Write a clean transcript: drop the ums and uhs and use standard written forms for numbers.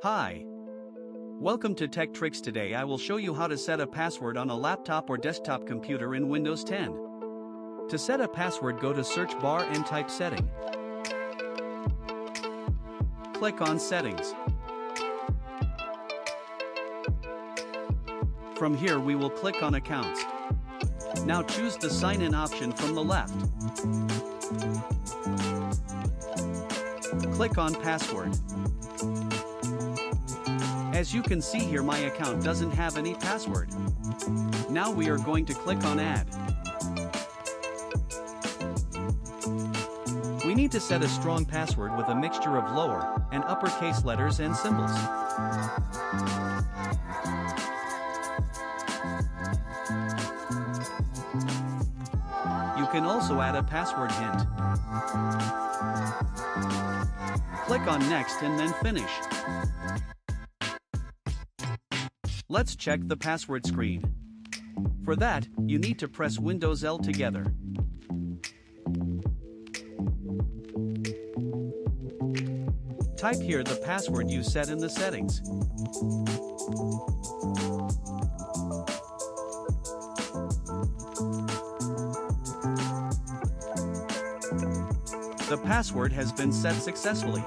Hi. Welcome to Tech Tricks. Today I will show you how to set a password on a laptop or desktop computer in Windows 10. To set a password, go to search bar and type setting. Click on settings. From here we will click on accounts. Now choose the sign in option from the left. Click on password. As you can see here, my account doesn't have any password. Now we are going to click on add. We need to set a strong password with a mixture of lower and uppercase letters and symbols. You can also add a password hint. Click on next and then finish. Let's check the password screen. For that, you need to press Windows L together. Type here the password you set in the settings. The password has been set successfully.